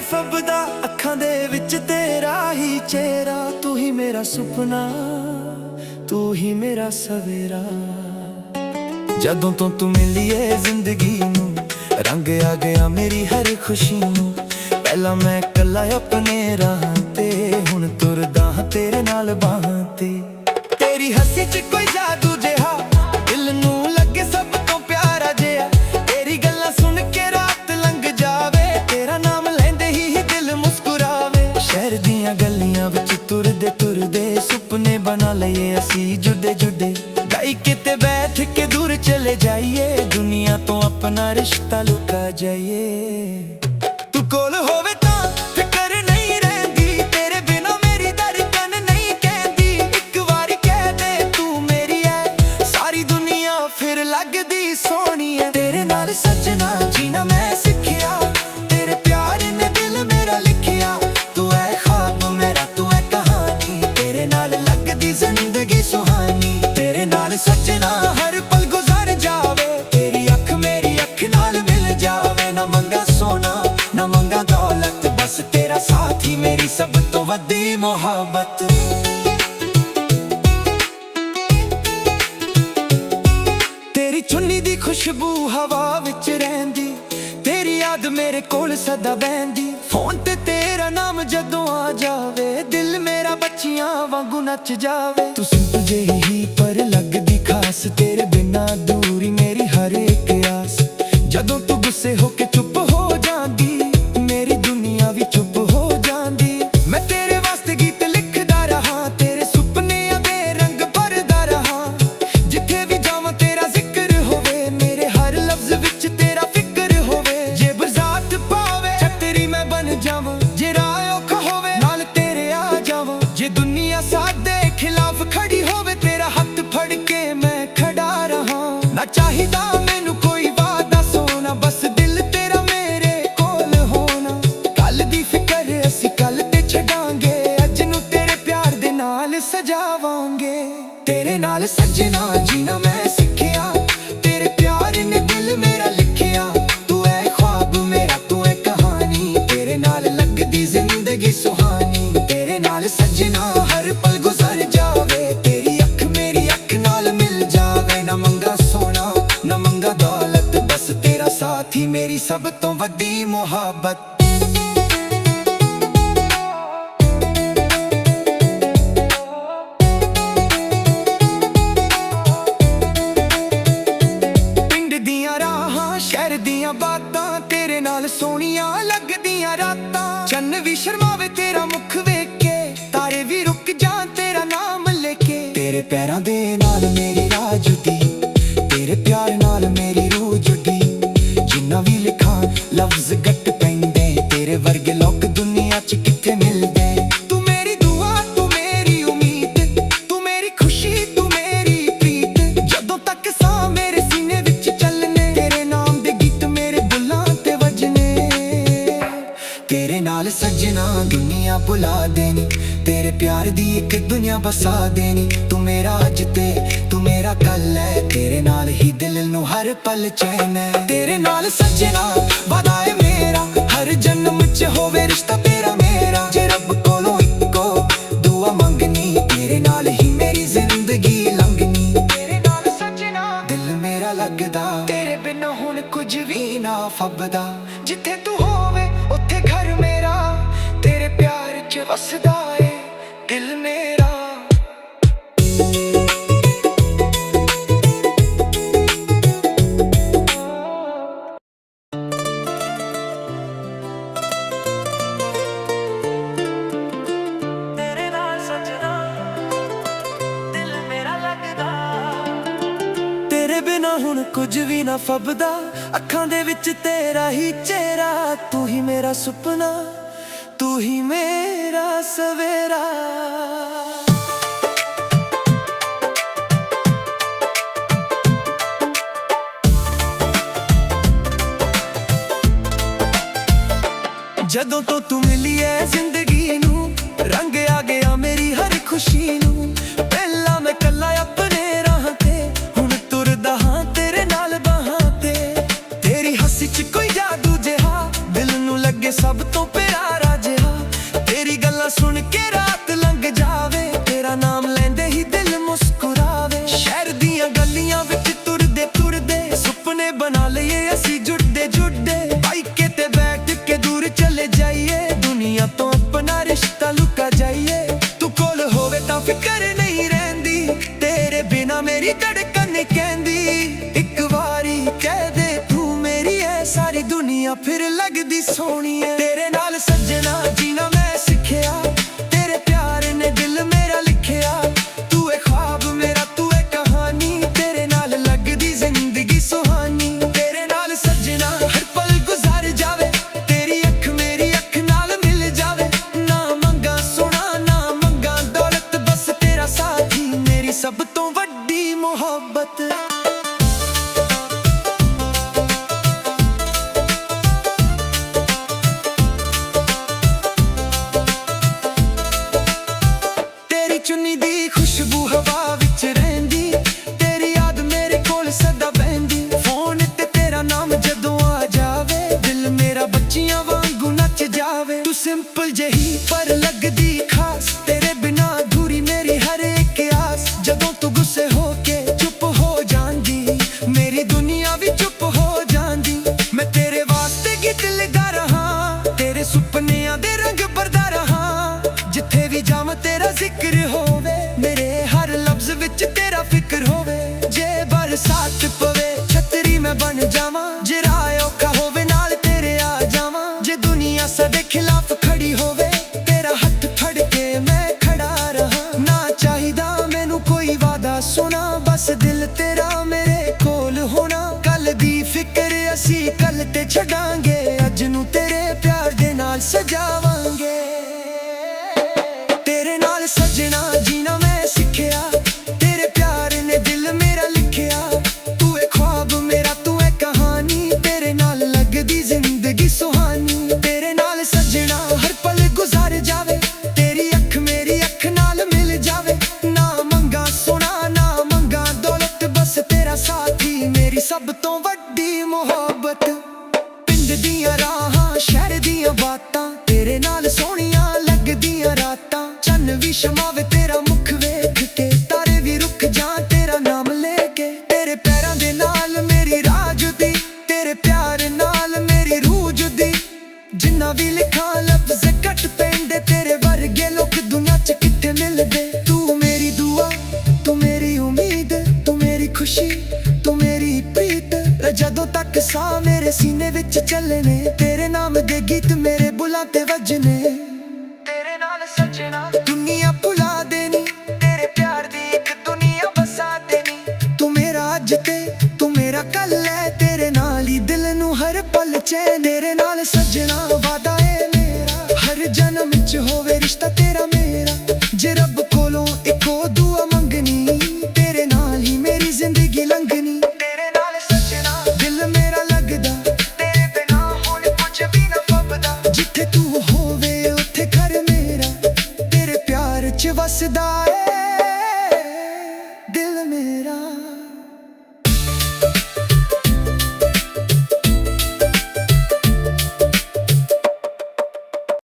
ਫੱਬਦਾ ਅੱਖਾਂ ਦੇ ਵਿੱਚ ਤੇਰਾ ਹੀ ਚਿਹਰਾ। ਤੂੰ ਹੀ ਮੇਰਾ ਸੁਪਨਾ, ਤੂੰ ਹੀ ਮੇਰਾ ਸਵੇਰਾ। ਜਦੋਂ ਤੋਂ ਤੂੰ ਮਿਲੀ ਏ ਜ਼ਿੰਦਗੀ ਨੂੰ, ਰੰਗ ਆ ਗਿਆ ਮੇਰੀ ਹਰ ਖੁਸ਼ੀ ਨੂੰ। ਪਹਿਲਾਂ ਮੈਂ ਇਕੱਲਾ ਆਪਣੇ ਰਾਹਾਂ ਤੇ, ਹੁਣ ਤੁਰਦਾ ਹਾਂ ਤੇਰੇ ਨਾਲ ਬਾਹਾਂ ਤੇ। ਤੇਰੀ ਹੱਸੀ 'ਚ ਕੋਈ ਜਾਦੂ ਜਿਹਾ, ਦਿਲ ਨੂੰ ਲੱਗੇ ਸਭ ਤੋਂ ਪਿਆਰਾ ਜਿਹਾ। ਤੇਰੀ ਗੱਲਾਂ ਸੁਣ ਕੇ ਰਾਤ ਲੰਘ ਜਾਵੇ, ਤੇਰਾ ਨਾਮ ਲੈਂਦੇ ਹੀ ਦਿਲ ਮੁਸਕਰਾਵੇ। ਸ਼ਹਿਰ ਦੀਆਂ ਗਲੀਆਂ ਵਿੱਚ ਤੁਰਦੇ ਤੁਰਦੇ ਸੁਪਨੇ ਬਣਾ ਲਈਏ ਅਸੀਂ ਜੁਦੇ ਜੁਦੇ। ਗਾਈ ਕਿਤੇ ਬੈਠ ਕੇ ਦੂਰ ਚਲੇ ਜਾਈਏ, ਦੁਨੀਆ ਤੋਂ ਆਪਣਾ ਰਿਸ਼ਤਾ ਲੁਕਾ ਜਾਈਏ। ਤੂੰ ਕੋਲ ਹੋਵੇ ਤਾਂ ਫਿਕਰ ਨਹੀਂ ਰਹਿੰਦੀ, ਤੇਰੇ ਬਿਨਾ ਮੇਰੀ ਧੜਕਨ ਨਹੀਂ ਕਹਿੰਦੀ। ਇੱਕ ਵਾਰੀ ਕਹਿ ਦੇ ਤੂੰ ਮੇਰੀ ਐ, ਸਾਰੀ ਦੁਨੀਆ ਫਿਰ ਲੱਗਦੀ ਸੋਹਣੀ ਐ। ਤੇਰੇ ਨਾਲ ਸੱਜਣਾ ਜੀਣਾ ਮੈਂ ਸਿੱਖਿਆ, ਤੇਰੇ ਪਿਆਰ ਨੇ ਦਿਲ ਮੇਰਾ ਲਿਖਿਆ। ਤੂੰ ਐ ਖ਼ਾਬ ਮੇਰਾ, ਤੂੰ ਐ ਕਹਾਣੀ, ਤੇਰੇ ਨਾਲ ਲੱਗਦੀ ਜ਼ਿੰਦਗੀ ਸੁਹਾਨੀ। ਤੇਰੇ ਨਾਲ ਸੱਜਣਾ ਹਰ ਪਲ ਗੁਜ਼ਰ ਜਾਵੇ, ਤੇਰੀ ਅੱਖ ਮੇਰੀ ਅੱਖ ਨਾਲ ਮਿਲ ਜਾਵੇ। ਨਾ ਮੰਗਾ ਸੋਨਾ ਨਾ ਮੰਗਾ ਦੌਲਤ, ਬਸ ਤੇਰਾ ਸਾਥ ਹੀ ਮੇਰੀ ਸਭ ਤੋਂ ਵੱਡੀ ਮੁਹੱਬਤ। ਤੇਰੀ ਚੁੰਨੀ ਦੀ ਖੁਸ਼ਬੂ ਹਵਾ ਵਿੱਚ ਰਹਿੰਦੀ, ਤੇਰੀ ਯਾਦ ਮੇਰੇ ਕੋਲ ਸਦਾ ਬਹਿੰਦੀ। ਫੋਨ ਤੇ ਤੇਰਾ ਨਾਮ ਜਦੋਂ ਆ ਜਾਵੇ, ਦਿਲ ਮੇਰਾ ਬੱਚਿਆਂ ਵਾਂਗੂ ਨੱਚ ਜਾਵੇ। ਤੂੰ ਸਿੰਪਲ ਜਿਹੀ ਹੀ ਪਰ ਲੱਗਦੀ ਖਾਸ, ਤੇਰੇ ਬਿਨਾ ਦੂਰੀ ਮੇਰੀ ਹਰ ਇੱਕ ਆਸ। ਜਦੋਂ ਤੂੰ ਗੁੱਸੇ ਹੋ ਕੇ ਚੁੱਪ ਹੋ ਜਾਂਦੀ, ਮੇਰੀ ਦੁਨੀਆ ਵੀ ਚੁੱਪ ਹੋ ਜਾਂਦੀ। ਮੈਂ ਤੇਰੇ ਵਾਸਤੇ ਗੀਤ ਲਿਖਦਾ ਰਹਾ, ਤੇਰੇ ਸੁਪਨਿਆਂ ਦੇ ਰੰਗ ਭਰਦਾ ਰਹਾ। ਜਿੱਥੇ ਵੀ ਜਾਵਾਂ ਤੇਰਾ ਜ਼ਿਕਰ ਹੋਵੇ, ਮੇਰੇ ਹਰ ਲਫ਼ਜ਼ ਵਿੱਚ ਤੇਰਾ ਫਿਕਰ ਹੋਵੇ। ਜੇ ਬਰਸਾਤ ਪਾਵੇ ਛਤਰੀ ਮੈਂ ਬਣ ਜਾਵਾਂ, ਜੇ ਰਾਹ ਔਖਾ ਹੋਵੇ ਨਾਲ ਤੇਰੇ ਆ ਜਾਵਾਂ। ਜੇ ਦੁਨੀਆ ਸਾਡੇ ਖਿਲਾਫ ਖੜੀ ਹੋਵੇ, ਤੇਰਾ ਹੱਥ ਫੜ ਕੇ ਮੈਂ ਖੜਾ ਰਹਾ। ਨਾ ਚਾਹੀਦਾ ਮੈਨੂੰ ਕੋਈ ਵਾਦਾ ਸੋਨਾ, ਬਸ ਦਿਲ ਤੇਰਾ ਮੇਰੇ ਕੋਲ ਹੋਣਾ। ਕੱਲ ਦੀ ਫਿਕਰ ਅਸੀਂ ਕੱਲ ਤੇ ਛੱਡਾਂਗੇ, ਅੱਜ ਨੂੰ ਤੇਰੇ ਪਿਆਰ ਦੇ ਨਾਲ ਸਜਾਵਾਂਗੇ। ਤੇਰੇ ਨਾਲ ਸੱਜਣਾ ਜੀਣਾ ਮੈਂ ਸਿੱਖਿਆ, ਤੇਰੇ ਪਿਆਰ ਨੇ ਦਿਲ ਮੇਰਾ ਲਿਖਿਆ। ਤੂੰ ਐ ਖ਼ਵਾਬ ਮੇਰਾ, ਤੂੰ ਐ ਕਹਾਣੀ, ਤੇਰੇ ਨਾਲ ਲੱਗਦੀ ਜ਼ਿੰਦਗੀ ਸੁਹਾਨੀ। ਤੇਰੇ ਨਾਲ ਸੱਜਣਾ ਹਰ ਪਲ ਗੁਜ਼ਰ ਜਾਵੇ, ਤੇਰੀ ਅੱਖ ਮੇਰੀ ਅੱਖ ਨਾਲ ਮਿਲ ਜਾਵੇ। ਨਾ ਮੰਗਾ ਸੋਨਾ ਨਾ ਮੰਗਾ ਦੌਲਤ, ਬਸ ਤੇਰਾ ਸਾਥ ਹੀ ਮੇਰੀ ਸਭ ਤੋਂ ਵੱਡੀ ਮੁਹੱਬਤ। ਪਿੰਡ ਦੀਆਂ ਰਾਹਾਂ ਸ਼ਹਿਰ ਦੀਆਂ ਬਾਤਾਂ, ਤੇਰੇ ਨਾਲ ਸੋਹਣੀਆਂ ਲੱਗਦੀਆਂ ਰਾਤਾਂ। ਚੰਨ ਵੀ ਸ਼ਰਮਾਵੇ ਤੇਰਾ ਮੁਖ ਵੇਖ ਕੇ, ਤਾਰੇ ਵੀ ਰੁਕ ਜਾਣ ਤੇਰਾ ਨਾਮ ਲੈ ਕੇ। ਤੇਰੇ ਪੈਰਾਂ ਦੇ ਨਾਲ ਮੇਰੀ ਰਾਹ ਜੁੜੀ, ਤੇਰੇ ਪਿਆਰ ਨਾਲ ਮੇਰੀ ਰੂਹ ਜੁੜੀ। ਜਿੰਨਾ ਵੀ ਲਿਖਾਂ ਲਫ਼ਜ਼ ਘੱਟ ਪੈਂਦੇ, ਤੇਰੇ ਵਰਗੇ ਲੋਕ ਦੁਨੀਆ 'ਚ ਕਿੱਥੇ ਮਿਲਦੇ। ਤੂੰ ਮੇਰੀ ਦੁਆ, ਤੂੰ ਮੇਰੀ ਉਮੀਦ, ਤੂੰ ਮੇਰੀ ਖੁਸ਼ੀ, ਤੂੰ ਮੇਰੀ ਪ੍ਰੀਤ। ਜਦੋਂ ਤੱਕ ਸਾਹ ਮੇਰੇ ਸੀਨੇ ਵਿੱਚ ਚੱਲਣੇ, ਤੇਰੇ ਨਾਮ ਦੇ ਗੀਤ ਮੇਰੇ ਬੁੱਲਾਂ ਤੇ ਵੱਜਣੇ। ਤੇਰੇ ਨਾਲ ਸੱਜਣਾ ਦੁਨੀਆ ਭੁਲਾ ਦੇਣੀ, ਤੇਰੇ ਪਿਆਰ ਦੀ ਇੱਕ ਦੁਨੀਆ ਬਸਾ ਦੇਣੀ। ਤੂੰ ਮੇਰਾ ਅੱਜ ਤੇ ਤੂੰ ਮੇਰਾ ਕੱਲ ਹੈ, ਤੇਰੇ ਨਾਲ ਹੀ ਦਿਲ ਨੂੰ ਹਰ ਪਲ ਚੈਨ ਹੈ। ਤੇਰੇ ਨਾਲ ਸੱਜਣਾ ਵਾਦਾ ਏ ਮੇਰਾ, ਹਰ ਜਨਮ 'ਚ ਹੋਵੇ ਰਿਸ਼ਤਾ ਤੇਰਾ ਮੇਰਾ। ਜੇ ਰੱਬ ਕੋਲੋਂ ਇੱਕੋ ਦੁਆ ਮੰਗਣੀ, ਤੇਰੇ ਨਾਲ ਹੀ ਮੇਰੀ ਜ਼ਿੰਦਗੀ ਲੰਘਣੀ। ਤੇਰੇ ਨਾਲ ਸੱਜਣਾ ਦਿਲ ਮੇਰਾ ਲੱਗਦਾ, ਤੇਰੇ ਬਿਨਾਂ ਹੁਣ ਕੁਝ ਵੀ ਨਾ ਫੱਬਦਾ। ਜਿੱਥੇ ਤੂੰ ਹੋਵੇ ਉੱਥੇ ਘਰ ਮੇਰਾ, ਤੇਰੇ ਪਿਆਰ 'ਚ ਵਸਦਾ ਏ ਦਿਲ ਮੇਰਾ। ਤੇਰੇ ਨਾਲ ਸੱਜਣਾ ਦਿਲ ਮੇਰਾ ਲੱਗਦਾ, ਤੇਰੇ ਬਿਨਾਂ ਹੁਣ ਕੁਝ ਵੀ ਨਾ ਫੱਬਦਾ। ਅੱਖਾਂ ਦੇ ਵਿੱਚ ਤੇਰਾ ਹੀ ਚਿਹਰਾ, ਤੂੰ ਹੀ ਮੇਰਾ ਸੁਪਨਾ, ਤੂੰ ਹੀ ਮੇਰਾ ਸਵੇਰਾ। ਜਦੋਂ ਤੋਂ ਤੂੰ ਮਿਲੀ ਏ ਜ਼ਿੰਦਗੀ ਨੂੰ, ਰੰਗ ਆ ਗਿਆ ਮੇਰੀ ਹਰ ਖੁਸ਼ੀ ਨੂੰ। ਪਹਿਲਾਂ ਮੈਂ ਕੱਲਾ ਆਪਣੇ ਰਾਹਾਂ ਤੇ, ਹੁਣ ਤੁਰਦਾ ਹਾਂ ਤੇਰੇ ਨਾਲ ਬਾਹਾਂ ਤੇ। ਤੇਰੀ ਹੱਸੀ 'ਚ ਕੋਈ ਜਾਦੂ ਜਿਹਾ, ਦਿਲ ਨੂੰ ਲੱਗੇ ਸਭ ਤੋਂ ਪਿਆਰਾ। ਰਿਸ਼ਤਾ ਲੁਕਾ ਜਾਈਏ, ਤੂੰ ਕੋਲ ਹੋਵੇ ਤਾਂ ਫਿਕਰ ਨਹੀਂ ਰਹਿੰਦੀ, ਤੇਰੇ ਬਿਨਾ ਮੇਰੀ ਧੜਕਨ ਕਹਿੰਦੀ, ਇੱਕ ਵਾਰੀ ਕਹਿ ਦੇ ਤੂੰ ਮੇਰੀ ਐ, ਸਾਰੀ ਦੁਨੀਆ ਫਿਰ ਲੱਗਦੀ ਸੋਹਣੀ ਐ। ਤੇਰੇ ਨਾਲ ਸੱਜਣਾ ਜੀਣਾ ਮੈਂ ਸਿੱਖਿਆ, ਤੇਰੇ ਪਿਆਰ ਨੇ ਦਿਲ ਮੇਰਾ ਲਿਖਿਆ, ਤੂੰ ਏ ख्वाब ਮੇਰਾ ਤੂੰ ਏ ਕਹਾਣੀ, ਤੇਰੇ ਨਾਲ ਲੱਗਦੀ ਜ਼ਿੰਦਗੀ ਸੁਹਾਨੀ। ਤੇਰੇ ਨਾਲ ਸੱਜਣਾ ਹਰ ਪਲ ਗੁਜ਼ਰ ਜਾਵੇ, ਤੇਰੀ ਅੱਖ ਮੇਰੀ ਅੱਖ ਨਾਲ ਮਿਲ ਜਾਵੇ, ਨਾ ਮੰਗਾ ਸੋਹਣਾ ਨਾ ਮੰਗਾ ਦੌਲਤ, ਬਸ ਤੇਰਾ ਸਾਥ ਹੀ ਮੇਰੀ ਸਭ ਤੋਂ ਵੱਡੀ ਮੁਹੱਬਤ। ਚੁੰਨੀ ਦੀ ਖੁਸ਼ਬੂ ਹਵਾ ਵਿੱਚ ਰਹਿੰਦੀ, ਤੇਰੀ ਯਾਦ ਮੇਰੇ ਕੋਲ ਸਦਾ ਬਹਿੰਦੀ, ਫੋਨ ਤੇ ਤੇਰਾ ਨਾਮ ਜਦੋਂ ਆ ਜਾਵੇ, ਦਿਲ ਮੇਰਾ ਬੱਚਿਆਂ ਵਾਂਗੂ ਨੱਚ ਜਾਵੇ। ਤੂੰ ਸਿੰਪਲ ਜਿਹੀ ਪਰ ਲੱਗਦੀ ਖਾਸ, ਤੇਰੇ ਬਿਨਾ ਅਧੂਰੀ ਮੇਰੀ ਹਰ ਇੱਕ ਆਸ, ਜਦੋਂ ਤੂੰ ਗੁੱਸੇ ਹੋ ਕੇ ਚੁੱਪ ਹੋ ਜਾਂਦੀ, ਮੇਰੀ ਦੁਨੀਆ ਵੀ ਚੁੱਪ ਹੋ ਜਾਂਦੀ। ਮੈਂ ਤੇਰੇ ਵਾਸਤੇ ਗੀਤ ਲਗਾ ਰਹਾ, ਤੇਰੇ ਸੁਪਨਿਆਂ ਦੇ ਰੰਗ ਭਰਦਾ ਰਹਾ, ਜਿੱਥੇ ਵੀ ਜਾਵਾਂ ਤੇਰਾ ਜ਼ਿਕਰ ਹੋਵੇ, ਮੇਰੇ ਹਰ ਲਫ਼ਜ਼ ਵਿੱਚ ਤੇਰਾ ਫਿਕਰ ਹੋਵੇ। ਜੇ ਬਰਸਾਤ ਪਵੇ ਛਤਰੀ ਮੈਂ ਬਣ ਜਾਵਾਂ, ਜੇ ਰਾਹ ਔਖਾ ਹੋਵੇ ਨਾਲ ਤੇਰੇ ਆ ਜਾਵਾਂ, ਜੇ ਦੁਨੀਆ ਸਾਡੇ ਖਿਲਾਫ ਖੜੀ ਹੋਵੇ, ਤੇਰਾ ਹੱਥ ਫੜ ਕੇ ਮੈਂ ਖੜਾ ਰਹਾ। ਨਾ ਚਾਹੀਦਾ ਮੈਨੂੰ ਕੋਈ ਵਾਦਾ ਸੋਨਾ, ਬਸ ਦਿਲ ਤੇਰਾ ਮੇਰੇ ਕੋਲ ਹੋਣਾ, ਕੱਲ ਦੀ ਫਿਕਰ ਅਸੀਂ ਕੱਲ ਤੇ ਛੱਡਾਂਗੇ, ਅੱਜ ਨੂੰ ਤੇਰੇ ਪਿਆਰ ਦੇ ਨਾਲ ਸਜਾਵਾਂਗੇ। ਤੇਰੇ ਨਾਲ ਸੱਜਣਾ ਜੀਣਾ ਮੈਂ ਸਿੱਖਿਆ, ਤੇਰੇ ਪਿਆਰ ਨੇ ਦਿਲ ਮੇਰਾ ਲਿਖਿਆ, ਤੂੰ ਏ ख्वाब ਮੇਰਾ ਤੂੰ ਏ ਕਹਾਣੀ, ਤੇਰੇ ਨਾਲ ਲੱਗਦੀ ਜ਼ਿੰਦਗੀ ਸੁਹਾਨੀ। ਤੇਰੇ ਨਾਲ ਸੱਜਣਾ ਹਰ ਪਲ ਗੁਜ਼ਰ ਜਾਵੇ, ਤੇਰੀ ਅੱਖ ਮੇਰੀ ਅੱਖ ਨਾਲ ਮਿਲ ਜਾਵੇ, ਨਾ ਮੰਗਾ ਸੋਹਣਾ ਨਾ ਮੰਗਾ ਦੌਲਤ, ਬਸ ਤੇਰਾ ਸਾਥ ਹੀ ਮੇਰੀ ਸਭ ਤੋਂ ਵੱਡੀ ਮੁਹੱਬਤ। ਪਿੰਡ ਦੀਆਂ ਰਾਹਾਂ ਸ਼ਹਿਰ ਦੀਆਂ ਬਾਤਾਂ, ਤੇਰੇ ਨਾਲ ਸੋਹਣੀਆਂ ਲੱਗਦੀਆਂ ਰਾਤਾਂ, ਚੰਨ ਵੀ ਸ਼ਮਾਵੇ ਤੇਰਾ ਮੁਖ ਵੇਖ ਕੇ, ਤਾਰੇ ਵੀ ਰੁਕ ਜਾਂ ਤੇਰਾ ਨਾਮ ਲੈ ਕੇ, ਤੇਰੇ ਪੈਰਾਂ ਦੇ ਨਾਲ ਮੇਰੀ ਰਾਹ ਜੁਦੀ, ਤੇਰੇ ਪਿਆਰ ਨਾਲ ਮੇਰੀ ਰੂਹ ਜੁਦੀ, ਜਿੰਨਾ ਵੀ ਲਿਖਾਂ ਲਫ਼ਜ਼ ਘੱਟ ਪੈਂਦੇ, ਤੇਰੇ ਵਰਗੇ ਲੋਕ ਦੁਨੀਆ 'ਚ ਕਿੱਥੇ ਮਿਲਦੇ। ਤੂੰ ਮੇਰੀ ਦੁਆ ਤੂੰ ਮੇਰੀ ਉਮੀਦ, ਤੂੰ ਮੇਰੀ ਖੁਸ਼ੀ ਤੂੰ ਮੇਰੀ ਪ੍ਰੀਤ, ਜਦੋਂ ਤੱਕ ਸਾਹ ਮੇਰੇ ਸੀਨੇ ਵਿੱਚ ਚੱਲਣੇ, ਤੇਰੇ ਨਾਮ ਦੇ ਗੀਤ ਮੇਰੇ ਬੁੱਲਾਂ ਤੇ ਵੱਜਣੇ। ਤੇਰੇ ਨਾਲ ਸੱਜਣਾ ਦੁਨੀਆ ਭੁਲਾ ਦੇਣੀ, ਤੇਰੇ ਪਿਆਰ ਦੀ ਇੱਕ ਦੁਨੀਆ ਵਸਾ ਦੇਣੀ, ਤੂੰ ਮੇਰਾ ਅੱਜ ਤੇ ਤੂੰ ਮੇਰਾ ਕੱਲ ਹੈ, ਤੇਰੇ ਨਾਲ ਹੀ ਦਿਲ ਨੂੰ ਹਰ ਪਲ ਚੈਨ। ਤੇਰੇ ਨਾਲ ਸੱਜਣਾ ਵਾਦਾ ਏ ਮੇਰਾ, ਹਰ ਜਨਮ 'ਚ ਹੋਵੇ ਰਿਸ਼ਤਾ ਤੇਰਾ ਮੇਰਾ, ਜੇ ਰੱਬ ਕੋਲੋਂ ਇੱਕੋ ਦੁਆ ਮੰਗਣੀ, ਤੇਰੇ ਨਾਲ ਹੀ ਮੇਰੀ ਜ਼ਿੰਦਗੀ ਲੰਘਣੀ। ਤੇਰੇ ਨਾਲ ਸੱਜਣਾ ਦਿਲ ਮੇਰਾ ਲੱਗਦਾ, ਤੇਰੇ ਬਿਨਾ ਹੁਣ ਕੁਝ ਵੀ ਨਾ ਫੱਬਦਾ, ਜਿੱਥੇ ਤੂੰ ਹੋਵੇ ਉੱਥੇ ਘਰ ਮੇਰਾ, ਤੇਰੇ ਪਿਆਰ 'ਚ ਵਸਦਾ ਏ।